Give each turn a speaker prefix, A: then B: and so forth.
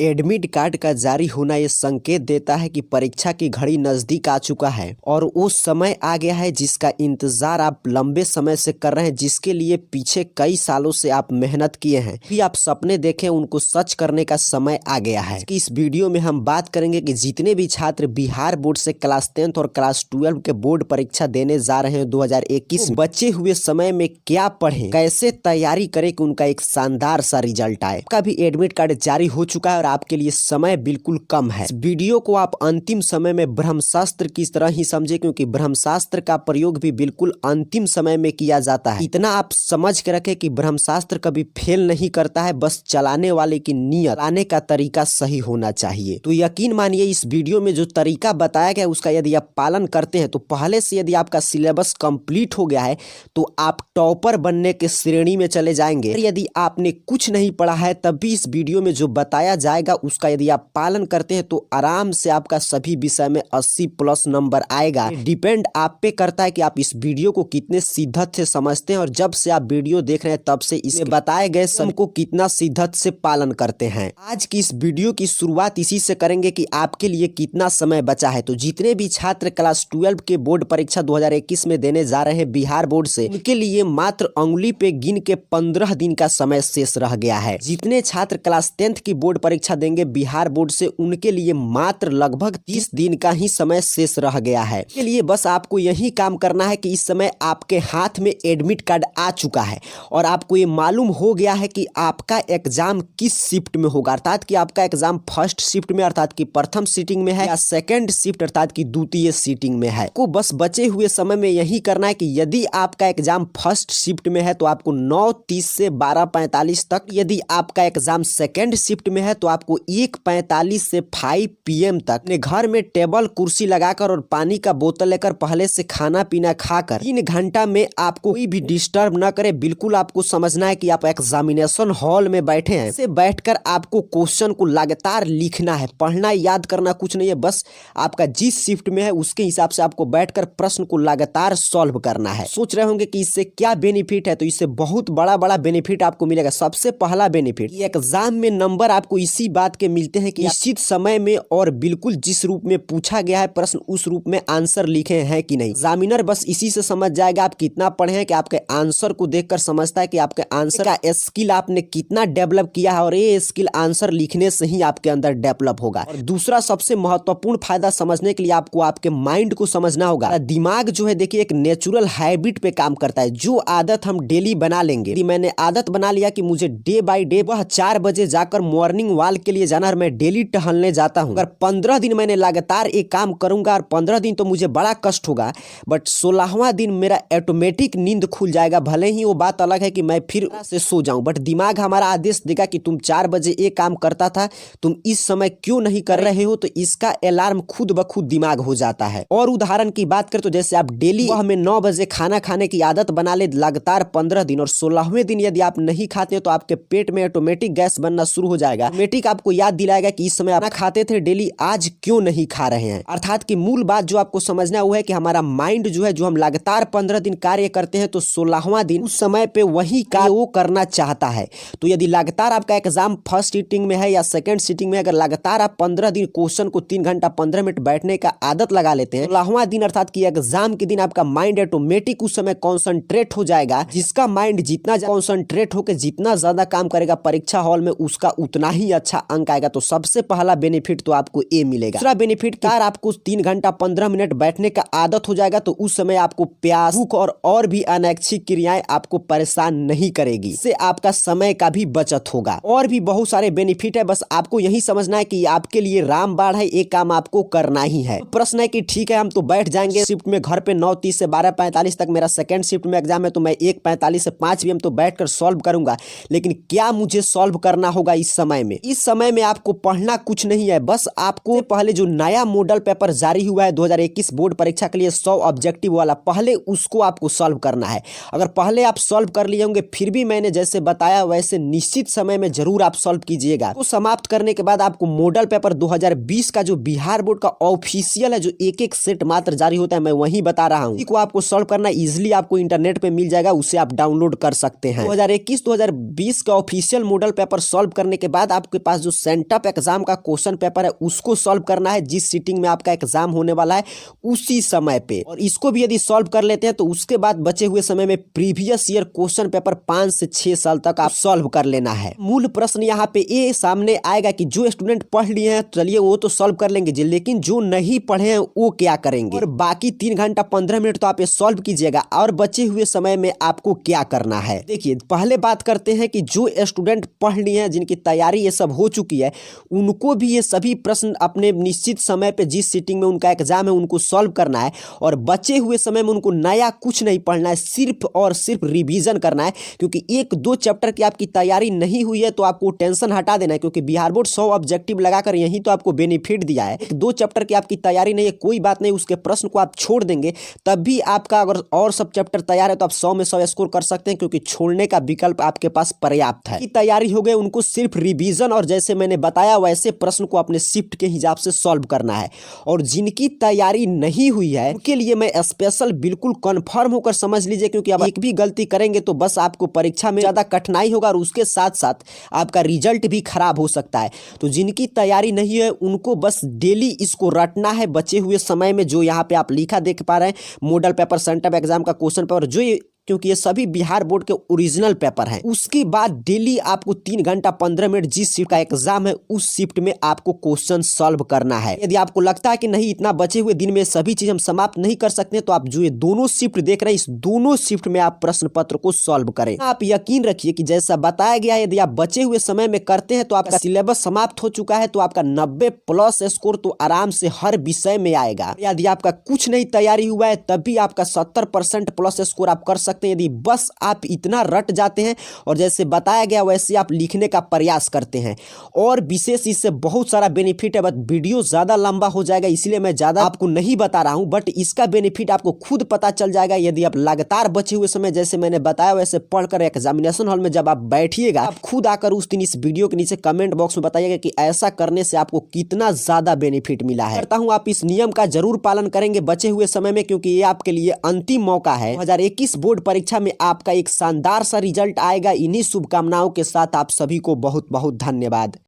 A: Admit card का जारी होना ये संकेत देता है कि परीक्षा की घड़ी नजदीक आ चुका है और वो समय आ गया है जिसका इंतजार आप लंबे समय से कर रहे हैं, जिसके लिए पीछे कई सालों से आप मेहनत किए हैं, भी आप सपने देखे उनको सच करने का समय आ गया है। इस वीडियो में हम बात करेंगे कि जितने भी छात्र बिहार बोर्ड से क्लास 10th और क्लास 12 के बोर्ड परीक्षा देने जा रहे हैं 2021 बचे हुए समय में क्या पढ़ें, कैसे तैयारी करें कि उनका एक शानदार सा रिजल्ट आए। आपका भी एडमिट कार्ड जारी हो चुका है और आपके लिए समय बिल्कुल कम है। इस वीडियो को आप अंतिम समय में ब्रह्मशास्त्र की तरह ही समझे, क्योंकि ब्रह्मशास्त्र का प्रयोग भी बिल्कुल अंतिम समय में किया जाता है। इतना आप समझ के रखें कि ब्रह्मशास्त्र कभी फेल नहीं करता है, बस चलाने वाले की नियत, चलाने का तरीका सही होना चाहिए। तो यकीन मानिए इस वीडियो में जो तरीका बताया गया उसका यदि आप पालन करते हैं तो पहले से यदि आपका सिलेबस कंप्लीट हो गया है तो आप टॉपर बनने के श्रेणी में चले जाएंगे। यदि आपने कुछ नहीं पढ़ा है तब भी इस वीडियो में जो बताया जाएगा उसका यदि आप पालन करते हैं तो आराम से आपका सभी विषय में 80+ नंबर आएगा। डिपेंड आप पे करता है कि आप इस वीडियो को कितने शिद्दत से समझते हैं और जब से आप वीडियो देख रहे हैं तब से इसमें बताए गए सबको कितना शिद्दत से पालन करते हैं। आज की इस वीडियो की शुरुआत इसी से करेंगे कि आपके लिए कितना समय बचा है। तो जितने भी छात्र क्लास 12 के बोर्ड परीक्षा 2021 में देने जा रहे हैं बिहार बोर्ड से, उनके लिए मात्र उंगली पे गिन के 15 दिन का समय शेष रह गया है। जितने छात्र क्लास 10th की बोर्ड परीक्षा देंगे बिहार बोर्ड से, उनके लिए मात्र लगभग 30 दिन का ही समय शेष रह गया है। इसके लिए बस आपको यही काम करना है कि इस समय आपके हाथ में एडमिट कार्ड आ चुका है और आपको ये मालूम हो गया है कि आपका एग्जाम किस शिफ्ट में होगा, अर्थात कि आपका एग्जाम फर्स्ट शिफ्ट में अर्थात कि प्रथम सीटिंग में है या सेकंड शिफ्ट अर्थात कि द्वितीय सीटिंग में है। को बस बचे हुए समय में यही करना है कि यदि आपका एग्जाम फर्स्ट शिफ्ट में है तो आपको 9:30 से 12:45 तक, यदि आपका एग्जाम सेकंड शिफ्ट में है तो आपको 1:45 से 5 PM तक अपने घर में टेबल कुर्सी लगाकर और पानी का बोतल लेकर पहले से खाना पीना खाकर 3 घंटा में आपको कोई भी डिस्टर्ब न करे। बिल्कुल आपको समझना है कि आप एग्जामिनेशन हॉल में बैठे हैं। इसे बैठकर आपको क्वेश्चन को लगातार लिखना है, पढ़ना याद करना कुछ नहीं है। बस आपका जिस शिफ्ट में है उसके हिसाब से आपको बैठकर प्रश्न को लगातार सॉल्व करना है। सोच रहे होंगे कि इससे क्या बेनिफिट है, तो इससे बहुत बड़ा बेनिफिट आपको मिलेगा। सबसे पहला बेनिफिट, एग्जाम में नंबर आपको इसी बात के मिलते हैं कि निश्चित समय में और बिल्कुल जिस रूप में पूछा गया है प्रश्न उस रूप में आंसर लिखे हैं कि नहीं। एग्जामिनर बस इसी से समझ जाएगा आप कितना पढ़े हैं कि आपके आंसर को देखकर समझता है कि आपके आंसर का स्किल आपने कितना डेवलप किया है और ये स्किल आंसर लिखने से ही आपके अंदर डेवलप होगा। और दूसरा सबसे महत्वपूर्ण फायदा समझने के लिए आपको आपके माइंड को समझना होगा। दिमाग जो है देखिए एक नेचुरल हैबिट पे काम करता है। जो आदत हम डेली बना लेंगे, यदि मैंने आदत बना लिया कि मुझे डे बाय डे वह 4 बजे जाकर मॉर्निंग वॉक के लिए जाना और मैं डेली टहलने जाता हूँ, अगर 15 दिन मैंने लगातार एक काम करूंगा और 15 दिन तो मुझे बड़ा कष्ट होगा, बट 16वां दिन मेरा ऑटोमेटिक नींद खुल जाएगा। भले ही वो बात अलग है कि मैं फिर से सो जाऊं, बट दिमाग हमारा आदेश देगा कि तुम 4 बजे एक काम करता था, तुम इस समय क्यों नहीं कर रहे हो, तो इसका अलार्म खुद ब खुद दिमाग हो जाता है। और उदाहरण की बात करें तो जैसे आप डेली वह में 9 बजे खाना खाने की आदत बना ले लगातार 15 दिन और 16वें दिन यदि आप नहीं खाते हो तो आपके पेट में ऑटोमेटिक गैस बनना शुरू हो जाएगा। ऑटोमेटिक आपको याद दिलाएगा कि इस समय आप खाते थे डेली, आज क्यों नहीं खा रहे हैं। अर्थात कि मूल बात जो आपको समझना है वो है कि हमारा माइंड जो है, जो हम लगातार 15 दिन कार्य करते हैं तो 16वां दिन उस समय पे वही कार्य वो करना चाहता है। तो यदि लगातार आपका एग्जाम फर्स्ट सीटिंग में है या सेकंड सीटिंग में, अगर लगातार आप 15 दिन क्वेश्चन को 3 घंटा 15 मिनट बैठने का आदत लगा लेते हैं, 16वां दिन अर्थात कि एग्जाम के दिन आपका माइंड ऑटोमेटिक उस समय कॉन्सेंट्रेट हो जाएगा। जिसका माइंड जितना कॉन्सेंट्रेट होकर जितना ज्यादा काम करेगा परीक्षा हॉल में, उसका उतना ही अच्छा अंक आएगा। तो सबसे पहला बेनिफिट तो आपको ये मिलेगा। दूसरा बेनिफिट, कार आपको 3 घंटा 15 मिनट बैठने का आदत हो जाएगा तो उस समय आपको प्यास, भूख और भी अनैच्छिक क्रियाएं आपको परेशान नहीं करेगी। इससे आपका समय का भी बचत होगा। और भी बहुत सारे बेनिफिट है, बस आपको यही समझना है कि आपके लिए रामबाण है, एक काम आपको करना ही है। प्रश्न है कि ठीक है हम तो बैठ जाएंगे शिफ्ट में घर पे 9:30 से 12:45 तक, मेरा सेकंड शिफ्ट में एग्जाम है तो मैं 1:45 से 5 PM तो बैठकर सॉल्व करूंगा, लेकिन क्या मुझे सॉल्व करना होगा इस समय में? इस समय में आपको पढ़ना कुछ नहीं है, बस आपको पहले जो नया मॉडल पेपर जारी हुआ है 2021 बोर्ड परीक्षा के लिए 100 ऑब्जेक्टिव वाला, पहले उसको आपको सॉल्व करना है। अगर पहले आप सॉल्व कर लिए होंगे फिर भी मैंने जैसे बताया वैसे निश्चित समय में जरूर आप सॉल्व कीजिएगा। तो समाप्त करने के बाद आपको मॉडल पेपर 2020 का जो बिहार बोर्ड का ऑफिशियल है, जो एक सेट मात्र जारी होता है, मैं वही बता रहा हूँ, को आपको सॉल्व करना इजिली आपको इंटरनेट पे मिल जाएगा, उसे आप डाउनलोड कर सकते हैं। 2021-2020 का ऑफिशियल मॉडल पेपर सॉल्व करने के बाद आपके पास जो सेंटअप एग्जाम का क्वेश्चन पेपर है उसको सॉल्व करना है, जिस सीटिंग में आपका एग्जाम होने वाला है उसी समय पे। और इसको भी यदि सॉल्व कर लेते हैं तो उसके बाद बचे हुए समय में प्रीवियस ईयर क्वेश्चन पेपर 5 से 6 साल तक आप सॉल्व कर लेना है। मूल प्रश्न यहाँ पे ये सामने आएगा कि जो स्टूडेंट पढ़ लिए हैं चलिए वो तो सॉल्व कर लेंगे जी, लेकिन जो नहीं पढ़े हैं वो क्या करेंगे, और बाकी 3 घंटा 15 मिनट तो आप ये सॉल्व कीजिएगा, और बचे हुए समय में आपको क्या करना है। देखिए पहले बात करते हैं कि जो स्टूडेंट पढ़ लिए हैं, जिनकी तैयारी ये सब हो चुकी है, उनको भी ये सभी प्रश्न अपने निश्चित समय पे जिस सीटिंग में उनका एग्जाम है उनको सॉल्व करना है, और बचे हुए समय में उनको नया कुछ नहीं पढ़ना है, सिर्फ और सिर्फ रिवीजन करना है। क्योंकि 1-2 चैप्टर की आपकी तैयारी नहीं हुई है तो आपको टेंशन हटा देना है, क्योंकि बिहार बोर्ड 100 ऑब्जेक्टिव लगाकर यही तो आपको बेनिफिट दिया है। 1-2 चैप्टर की आपकी तैयारी नहीं है, कोई बात नहीं, उसके प्रश्न को आप छोड़ देंगे तब भी आपका अगर और सब चैप्टर तैयार है तो आप 100 में 100 स्कोर कर सकते हैं, क्योंकि छोड़ने का विकल्प आपके पास पर्याप्त है। तैयारी हो गई, उनको सिर्फ रिवीजन और जैसे मैंने बताया वैसे प्रश्न को अपने शिफ्ट के हिसाब से सॉल्व करना है। और जिनकी तैयारी नहीं हुई है उनके लिए मैं स्पेशल बिल्कुल कंफर्म होकर समझ लीजिए, क्योंकि अब एक भी गलती करेंगे तो बस आपको परीक्षा में ज्यादा कठिनाई होगा और उसके साथ साथ आपका रिजल्ट भी खराब हो सकता है। तो जिनकी तैयारी नहीं है उनको बस डेली इसको रटना है बचे हुए समय में। जो यहाँ पे आप लिखा देख पा रहे हैं मॉडल पेपर सेंटअप एग्जाम का क्वेश्चन पेपर, जो क्योंकि ये सभी बिहार बोर्ड के ओरिजिनल पेपर हैं। उसके बाद डेली आपको 3 घंटा 15 मिनट जिस शिफ्ट का एग्जाम है उस शिफ्ट में आपको क्वेश्चन सॉल्व करना है। यदि आपको लगता है कि नहीं इतना बचे हुए दिन में सभी चीज हम समाप्त नहीं कर सकते तो आप जो ये दोनों शिफ्ट देख रहे हैं इस दोनों शिफ्ट में आप प्रश्न पत्र को सॉल्व करें। आप यकीन रखिए कि जैसा बताया गया है यदि आप बचे हुए समय में करते हैं तो आपका सिलेबस समाप्त हो चुका है, तो आपका 90+ स्कोर तो आराम से हर विषय में आएगा। यदि आपका कुछ नहीं तैयारी हुआ है तब भी आपका 70%+ स्कोर आप कर सकते हैं, यदि बस आप इतना रट जाते हैं और जैसे बताया गया वैसे आप लिखने का प्रयास करते हैं। और विशेष इससे बहुत सारा बेनिफिट है, बट वीडियो ज्यादा लंबा हो जाएगा इसलिए मैं ज्यादा आपको नहीं बता रहा हूं, बट इसका बेनिफिट आपको खुद पता चल जाएगा यदि आप लगातार बचे हुए समय जैसे मैंने बताया वैसे पढ़कर एग्जामिनेशन हॉल में जब आप बैठिएगा आप खुद आकर उस दिन इस वीडियो के नीचे कमेंट बॉक्स में बताइएगा कि ऐसा करने से आपको कितना ज्यादा बेनिफिट मिला है। करता हूं आप इस नियम का जरूर पालन करेंगे बचे हुए समय में, क्योंकि ये आपके लिए अंतिम मौका है। 2021 बोर्ड परीक्षा में आपका एक शानदार सा रिजल्ट आएगा। इन्हीं शुभकामनाओं के साथ आप सभी को बहुत बहुत धन्यवाद।